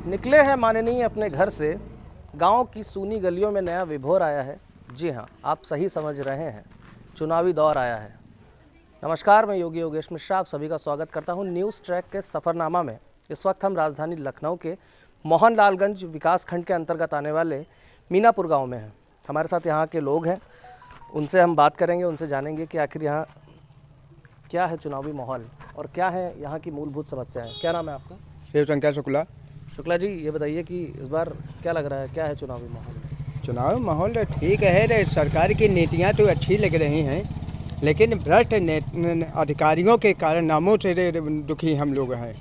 निकले हैं माननीय अपने घर से, गांव की सूनी गलियों में नया विभोर आया है। जी हां, आप सही समझ रहे हैं, चुनावी दौर आया है। नमस्कार, मैं योगी योगेश मिश्रा आप सभी का स्वागत करता हूं न्यूज़ ट्रैक के सफ़रनामा में। इस वक्त हम राजधानी लखनऊ के मोहनलालगंज विकास खंड के अंतर्गत आने वाले मीनापुर गाँव में हैं। हमारे साथ यहाँ के लोग हैं, उनसे हम बात करेंगे, उनसे जानेंगे कि आखिर यहाँ क्या है चुनावी माहौल और क्या है यहाँ की मूलभूत समस्याएं। क्या नाम है आपका? शिवशंकर शुक्ला जी, ये बताइए कि इस बार क्या लग रहा है, क्या है चुनावी माहौल? चुनाव माहौल तो ठीक है रे, सरकार की नीतियां तो अच्छी लग रही हैं, लेकिन भ्रष्ट अधिकारियों के कारण नामों से दुखी हम लोग हैं।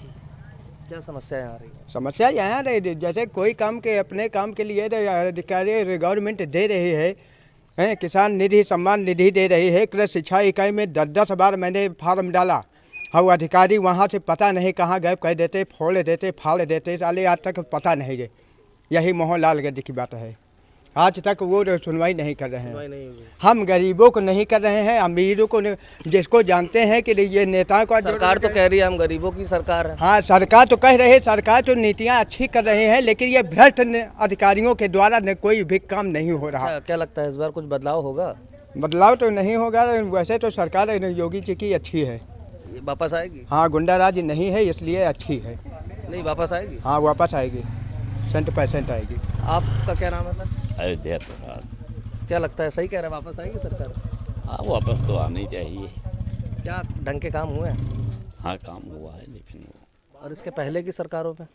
क्या समस्याएं आ रही हैं? समस्या यहाँ रहे, जैसे कोई काम के अपने काम के लिए अधिकारी गवर्नमेंट दे रही है, किसान निधि सम्मान निधि दे रही है। कृषि शिक्षा इकाई में 10 बार मैंने फार्म डाला, हाँ अधिकारी वहाँ से पता नहीं कहाँ गए, कह देते फोड़ देते फाड़ देते, साले आज तक पता नहीं है। यही मोहनलालगंज की बात है, आज तक वो सुनवाई नहीं कर रहे हैं। हम गरीबों को नहीं कर रहे हैं, अमीरों को जिसको जानते हैं कि ये नेताओं का सरकार तो कह रही है हम गरीबों की सरकार है। हाँ, सरकार तो कह रही है, सरकार तो नीतियाँ अच्छी कर रही है, लेकिन ये भ्रष्ट अधिकारियों के द्वारा कोई भी काम नहीं हो रहा। क्या लगता है इस बार कुछ बदलाव होगा? बदलाव तो नहीं होगा, वैसे तो सरकार योगी जी की अच्छी है। ये वापस आएगी? हाँ, गुंडाराज नहीं है इसलिए अच्छी है। नहीं, वापस आएगी? हाँ, वापस आएगी, 100% आएगी। आपका क्या नाम है सर? अयोध्या प्रसाद। क्या लगता है, सही कह रहे हैं, वापस आएगी सरकार? हाँ, वापस तो आनी चाहिए। क्या ढंग के काम हुए हैं? हाँ, काम हुआ है, लेकिन वो और इसके पहले की सरकारों में?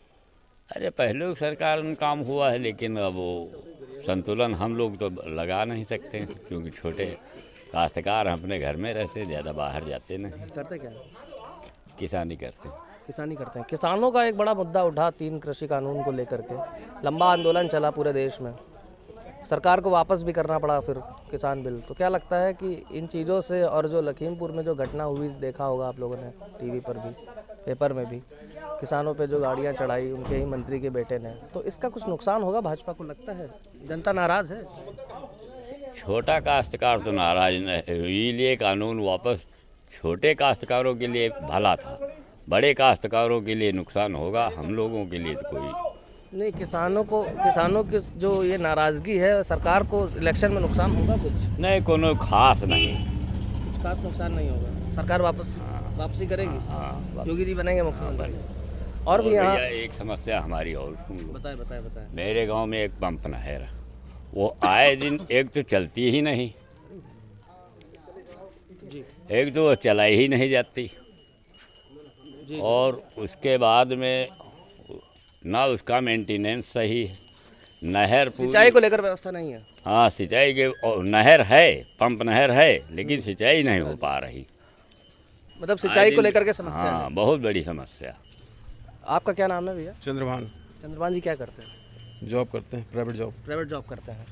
अरे पहले की सरकार में काम हुआ है, लेकिन अब वो संतुलन हम लोग तो लगा नहीं सकते हैं, क्योंकि छोटे काश्तकार अपने घर में रहते, ज़्यादा बाहर जाते नहीं। करते क्या? किसानी करते। किसानी करते हैं। किसानों का एक बड़ा मुद्दा उठा 3 कृषि कानून को लेकर के, लंबा आंदोलन चला पूरे देश में, सरकार को वापस भी करना पड़ा फिर किसान बिल। तो क्या लगता है कि इन चीज़ों से, और जो लखीमपुर में जो घटना हुई देखा होगा आप लोगों ने टीवी पर भी, पेपर में भी, किसानों पे जो गाड़ियां चढ़ाई उनके ही मंत्री के बेटे ने, तो इसका कुछ नुकसान होगा भाजपा को लगता है? जनता नाराज़ है? छोटा काश्तकार तो नाराज नहीं, ये कानून वापस छोटे काश्तकारों के लिए भला था, बड़े काश्तकारों के लिए नुकसान होगा, हम लोगों के लिए तो कोई नहीं। किसानों की जो ये नाराज़गी है, सरकार को इलेक्शन में नुकसान होगा कुछ? नहीं, कोनो खास नहीं, कुछ खास नुकसान नहीं होगा। सरकार वापसी करेगी? हाँ, योगी जी बनेंगे मुख्यमंत्री। और भी यहाँ एक समस्या हमारी और बताए। मेरे गांव में एक पंप नहर है, वो आए दिन एक तो चलती ही नहीं जी एक तो वो चलाई ही नहीं जाती जी। और उसके बाद में ना उसका मेंटेनेंस सही है, नहर सिंचाई को लेकर व्यवस्था नहीं है? हाँ, सिंचाई के नहर है, पंप नहर है, लेकिन सिंचाई नहीं हो पा रही। मतलब सिंचाई को लेकर के समस्या है? हाँ, बहुत बड़ी समस्या। आपका क्या नाम है भैया? चंद्रभान जी क्या करते हैं? जॉब करते हैं, प्राइवेट जॉब करते हैं।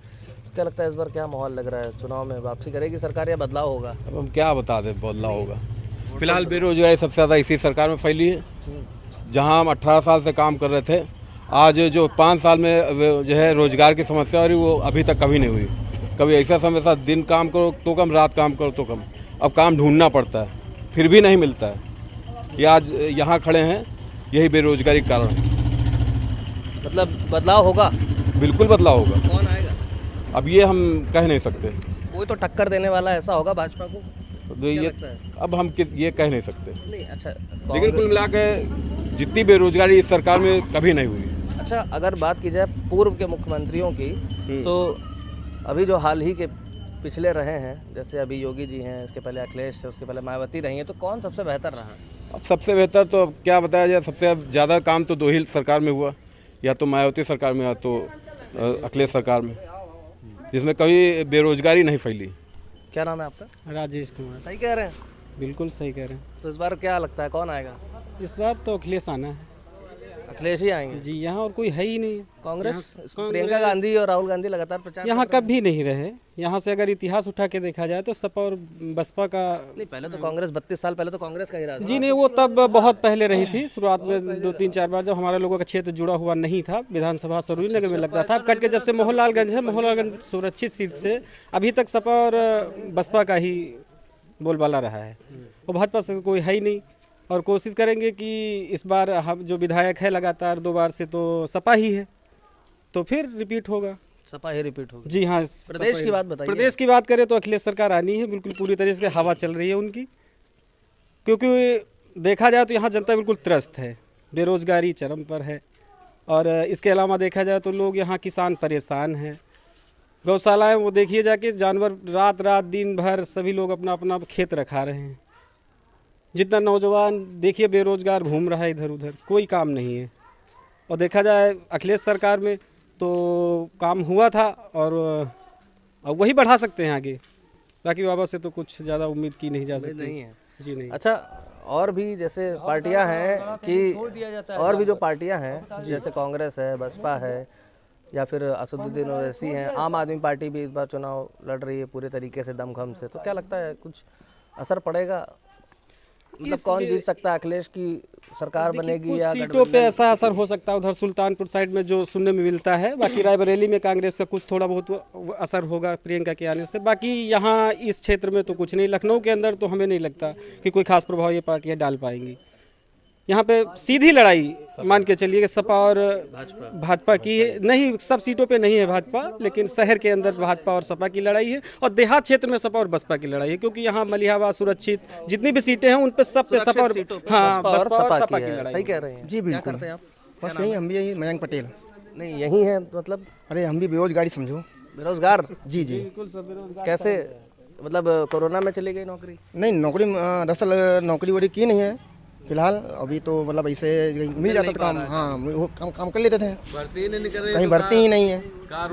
तो क्या लगता है इस बार क्या माहौल लग रहा है, चुनाव में वापसी करेगी सरकार या बदलाव होगा? अब हम क्या बता दें, बदलाव होगा। फिलहाल बेरोजगारी सबसे ज़्यादा इसी सरकार में फैली है। जहां हम 18 साल से काम कर रहे थे, आज जो 5 साल में जो है रोजगार की समस्या हो रही, वो अभी तक कभी नहीं हुई। कभी ऐसा समय था दिन काम करो तो कम, रात काम करो तो कम, अब काम ढूंढना पड़ता है, फिर भी नहीं मिलता है। ये आज यहाँ खड़े हैं, यही बेरोजगारी के कारण। मतलब बदलाव होगा? बिल्कुल बदलाव होगा। कौन आएगा? अब ये हम कह नहीं सकते, कोई तो टक्कर देने वाला ऐसा होगा भाजपा को? तो ये लगता है? अब हम ये कह नहीं सकते, नहीं। अच्छा, लेकिन कुल मिला के जितनी बेरोजगारी इस सरकार में कभी नहीं हुई। अच्छा, अगर बात की जाए पूर्व के मुख्यमंत्रियों की, तो अभी जो हाल ही के पिछले रहे हैं, जैसे अभी योगी जी हैं, इसके पहले अखिलेश थे, उसके पहले मायावती रही हैं, तो कौन सबसे बेहतर रहा? अब सबसे बेहतर तो अब क्या बताया जाए, सबसे ज़्यादा काम तो 2 ही सरकार में हुआ, या तो मायावती सरकार में या तो अखिलेश सरकार में, जिसमें कभी बेरोजगारी नहीं फैली। क्या नाम है आपका? राजेश कुमार। सही कह रहे हैं? बिल्कुल सही कह रहे हैं। तो इस बार क्या लगता है कौन आएगा? इस बार तो अखिलेश आना है। अखिलेश ही आएंगे जी, यहाँ और कोई है ही नहीं। कांग्रेस प्रियंका गांधी और राहुल गांधी लगातार प्रचार यहाँ कभी नहीं रहे। यहाँ से अगर इतिहास उठा के देखा जाए तो सपा और बसपा का नहीं, पहले तो कांग्रेस 32 साल पहले तो कांग्रेस का ही राज। जी नहीं, वो तब बहुत पहले रही थी, शुरुआत में 2-3-4 बार जब हमारे लोगों का क्षेत्र जुड़ा हुआ नहीं था, विधानसभा सरूरी नगर में लगता था। कट के जब से मोहनलालगंज है, मोहनलालगंज सुरक्षित सीट से अभी तक सपा और बसपा का ही बोलबाला रहा है, और भाजपा से कोई है ही नहीं। और कोशिश करेंगे कि इस बार हम जो विधायक है लगातार 2 बार से तो सपा ही है, तो फिर रिपीट होगा। सपा ही रिपीट होगी। जी हाँ। प्रदेश की बात बताइए। प्रदेश की बात करें तो अखिलेश सरकार आनी है, बिल्कुल पूरी तरह से हवा चल रही है उनकी, क्योंकि देखा जाए तो यहाँ जनता बिल्कुल त्रस्त है, बेरोजगारी चरम पर है। और इसके अलावा देखा जाए तो लोग यहाँ किसान परेशान हैं। गौशालाएँ वो देखिए जाके, जानवर रात रात दिन भर सभी लोग अपना अपना खेत रखा रहे हैं। जितना नौजवान देखिए बेरोजगार घूम रहा है इधर उधर, कोई काम नहीं है। और देखा जाए अखिलेश सरकार में तो काम हुआ था, और वही बढ़ा सकते हैं आगे। बाकी बाबा से तो कुछ ज़्यादा उम्मीद की नहीं जा सकती। नहीं है जी नहीं। अच्छा, और भी जैसे पार्टियां हैं कि और भी जो पार्टियां हैं जैसे कांग्रेस है, बसपा है, या फिर असदुद्दीन ओवैसी हैं, आम आदमी पार्टी भी इस बार चुनाव लड़ रही है पूरे तरीके से दमखम से, तो क्या लगता है कुछ असर पड़ेगा? मतलब कौन जीत सकता है? अखिलेश की सरकार बनेगी कुछ या सीटों पे ऐसा असर हो सकता है उधर सुल्तानपुर साइड में जो सुनने में मिलता है। बाकी रायबरेली में कांग्रेस का कुछ थोड़ा बहुत असर होगा प्रियंका के आने से। बाकी यहाँ इस क्षेत्र में तो कुछ नहीं। लखनऊ के अंदर तो हमें नहीं लगता कि कोई खास प्रभाव ये पार्टियाँ डाल पाएंगी। यहाँ पे सीधी लड़ाई मान के चलिए कि सपा और भाजपा की नहीं, सब सीटों पे नहीं है भाजपा, लेकिन शहर के अंदर भाजपा और सपा की लड़ाई है, और देहात क्षेत्र में सपा और बसपा की लड़ाई है, क्योंकि यहाँ मलिहाबाद सुरक्षित जितनी भी सीटें हैं उन पे सब पे सपा और हाँ बसपा और सपा की लड़ाई। सही कह रहे हैं। जी क्या बिल्कुल। करते हैं आप? बस यही हम भी यही मयंक पटेल। नहीं, यही है मतलब अरे हम भी बेरोजगारी समझो। बेरोजगार जी जी। कैसे? मतलब कोरोना में चली गई नौकरी? नहीं नौकरी दरअसल नौकरी वोकरी की नहीं है फिलहाल अभी, तो मतलब ऐसे मिल जाता था काम। हाँ वो काम कर लेते थे, कहीं भर्ती ही नहीं है,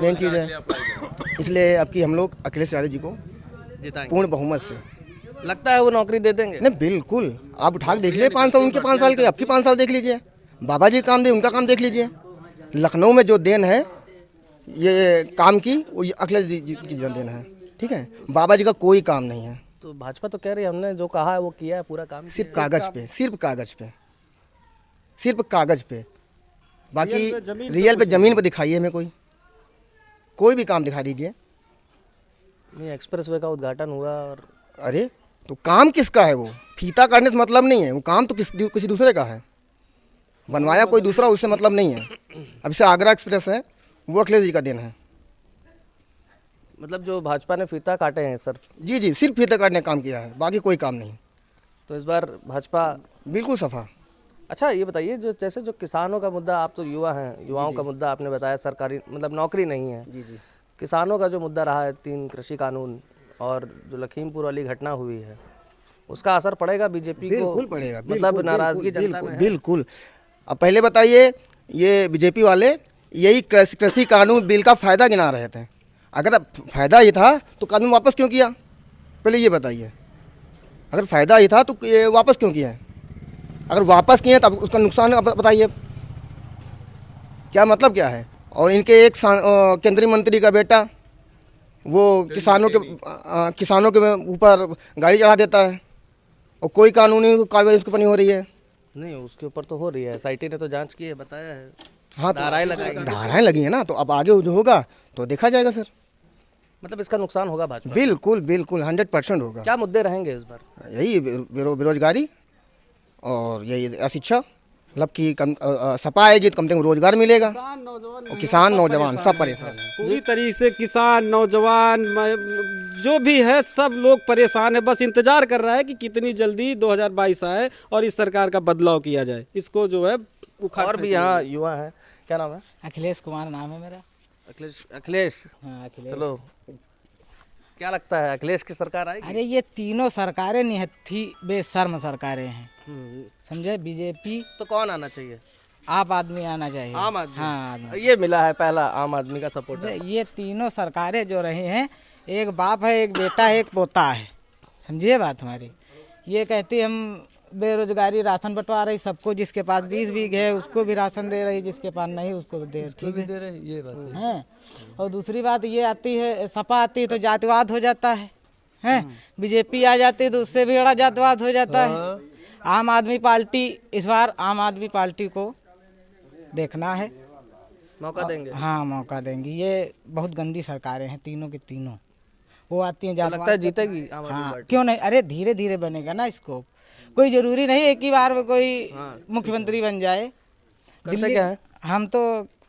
मेन चीज़ है। इसलिए अब की हम लोग अखिलेश यादव जी को जिताएंगे? पूर्ण बहुमत से। लगता है वो नौकरी दे देंगे? नहीं बिल्कुल, आप उठा के देख लीजिए 5 साल, उनके 5 साल के, आपके 5 साल देख लीजिए। बाबा जी काम दे, उनका काम देख लीजिए। लखनऊ में जो देन है ये काम की, वो अखिलेश जी की देन है। ठीक है, बाबा जी का कोई काम नहीं है। तो भाजपा तो कह रही है हमने जो कहा है वो किया है, पूरा काम सिर्फ कागज पे, सिर्फ कागज पे, सिर्फ कागज पे। बाकी रियल पे जमीन पे दिखाइए हमें, कोई भी काम दिखा दीजिए। नहीं, एक्सप्रेसवे का उद्घाटन हुआ और अरे तो काम किसका है? वो फीता काटने से मतलब नहीं है, वो काम तो किसी दूसरे का है, बनवाया कोई दूसरा, उससे मतलब नहीं है। अब से आगरा एक्सप्रेस है वो अखिलेश जी का देन है। मतलब जो भाजपा ने फीता काटे हैं सर। जी जी, सिर्फ फीता काटने का काम किया है, बाकी कोई काम नहीं। तो इस बार भाजपा बिल्कुल सफा। अच्छा ये बताइए, जो जैसे जो किसानों का मुद्दा, आप तो युवा हैं, युवाओं का मुद्दा आपने बताया, सरकारी मतलब नौकरी नहीं है। जी जी। किसानों का जो मुद्दा रहा है 3 कृषि कानून और जो लखीमपुर वाली घटना हुई है, उसका असर पड़ेगा बीजेपी को? बिल्कुल पड़ेगा, मतलब नाराजगी जनता बिल्कुल में है? बिल्कुल। अब पहले बताइए, ये बीजेपी वाले यही कृषि कानून बिल का फायदा गिना रहे थे। अगर फायदा ये था तो कानून वापस क्यों किया? पहले ये बताइए, अगर फायदा ये था तो ये वापस क्यों किया है? अगर वापस किए तब उसका नुकसान बताइए, क्या मतलब क्या है? और इनके एक केंद्रीय मंत्री का बेटा वो किसानों के ऊपर गाड़ी चढ़ा देता है, और कोई कानूनी कार्रवाई उसके ऊपर नहीं हो रही है। नहीं, उसके ऊपर तो हो रही है, SIT ने तो जांच की है, बताया है। हाँ, तो धाराएं लगाई, धाराएं लगी है ना, तो अब आगे जो होगा तो देखा जाएगा फिर। मतलब इसका नुकसान होगा भाजपा? बिल्कुल बिल्कुल 100% होगा। क्या मुद्दे रहेंगे इस बार? यही बेरोजगारी और यही अशिक्षा, मतलब कि सपा आएगी तो कम से कम रोजगार मिलेगा, और किसान नौजवान सब परेशान हैं। पूरी तरीके से किसान नौजवान जो भी है सब लोग परेशान है। बस इंतजार कर रहा है कि कितनी जल्दी 2022 आए और इस सरकार का बदलाव किया जाए, इसको जो है उखाड़। और भी यहाँ युवा हैं, क्या नाम है? अखिलेश कुमार नाम है मेरा। अखिलेश। हाँ अखिलेश। चलो, क्या लगता है अखिलेश की सरकार आएगी? अरे ये तीनों सरकारें निहत्थी बेशर्म सरकारें हैं, समझे। बीजेपी तो कौन आना चाहिए? आप आदमी आना चाहिए। आम आदमी? हाँ आदमी। ये मिला है पहला आम आदमी का सपोर्ट। ये तीनों सरकारें जो रही हैं, एक बाप है, एक बेटा है, एक पोता है, समझिए बात हमारी। ये कहती हम बेरोजगारी राशन बंटवा रही सबको, जिसके पास 20 बीघे है उसको भी राशन दे रही, जिसके पास नहीं उसको दे, ठीक है, ये बस है। और दूसरी बात ये आती है, सपा आती है तो जातिवाद हो जाता है। बीजेपी आ जाती है तो उससे भी बड़ा जातिवाद हो जाता है। आम आदमी पार्टी, इस बार आम आदमी पार्टी को देखना है, मौका देंगे। हाँ मौका देंगे। ये बहुत गंदी सरकारें हैं तीनों की तीनों। वो आती हैं तो लगता है जीतेगी आम आदमी हाँ पार्टी? क्यों नहीं, अरे धीरे धीरे बनेगा ना इसको। कोई ज़रूरी नहीं एक ही बार में कोई मुख्यमंत्री बन जाए। करते क्या है? हम तो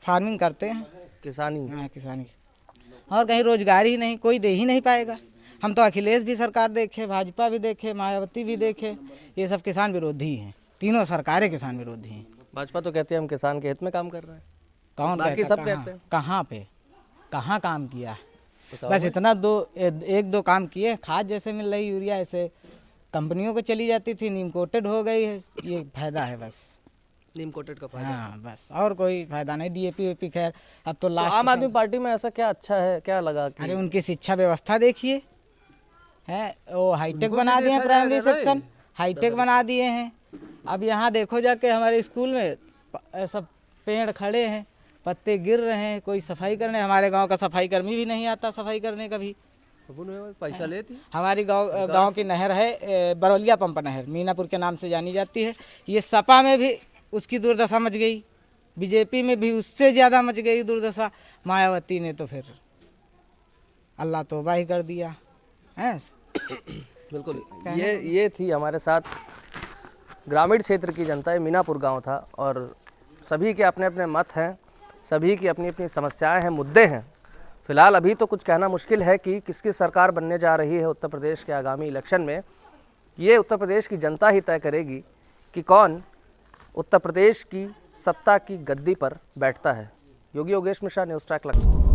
फार्मिंग करते हैं। किसानी। हाँ, किसानी। और कहीं रोजगार ही नहीं, कोई दे ही नहीं पाएगा। हम तो अखिलेश भी सरकार देखे, भाजपा भी देखे, मायावती भी देखे, ये सब किसान विरोधी हैं। तीनों सरकारें किसान विरोधी हैं। भाजपा तो कहते हैं हम किसान के हित में काम कर रहे हैं। कौन बाकी कहता? सब कहते हैं। कहाँ पे कहाँ काम किया है? बस इतना एक दो काम किए। खाद जैसे मिल रही यूरिया ऐसे कंपनियों को चली जाती थी, नीम कोटेड हो गई है, ये फायदा है बस। नीम कोटेड का फायदा। हाँ बस, और कोई फायदा नहीं। डीएपी वेपी खैर अब तो तो लास्ट। आम आदमी पार्टी में ऐसा क्या अच्छा है, क्या लगा कि अरे उनकी शिक्षा व्यवस्था देखिए, है वो हाईटेक बना दिए हैं, प्राइमरी सेक्शन हाईटेक बना दिए हैं। अब यहाँ देखो जाके हमारे स्कूल में सब पेड़ खड़े हैं, पत्ते गिर रहे हैं, कोई सफाई करने। हमारे गांव का सफाई कर्मी भी नहीं आता सफाई करने का भी। पैसा लेती। हमारी गांव की नहर है बरौलिया पंप नहर, मीनापुर के नाम से जानी जाती है। ये सपा में भी उसकी दुर्दशा मच गई, बीजेपी में भी उससे ज़्यादा मच गई दुर्दशा। मायावती ने तो फिर अल्लाह तौबा ही कर दिया है। बिल्कुल। ये थी हमारे साथ ग्रामीण क्षेत्र की जनता है। मीनापुर गांव था और सभी के अपने अपने मत हैं, सभी की अपनी अपनी समस्याएं हैं, मुद्दे हैं। फिलहाल अभी तो कुछ कहना मुश्किल है कि किसकी सरकार बनने जा रही है उत्तर प्रदेश के आगामी इलेक्शन में। ये उत्तर प्रदेश की जनता ही तय करेगी कि कौन उत्तर प्रदेश की सत्ता की गद्दी पर बैठता है। योगी योगेश मिश्रा, न्यूज़ ट्रैक लखनऊ।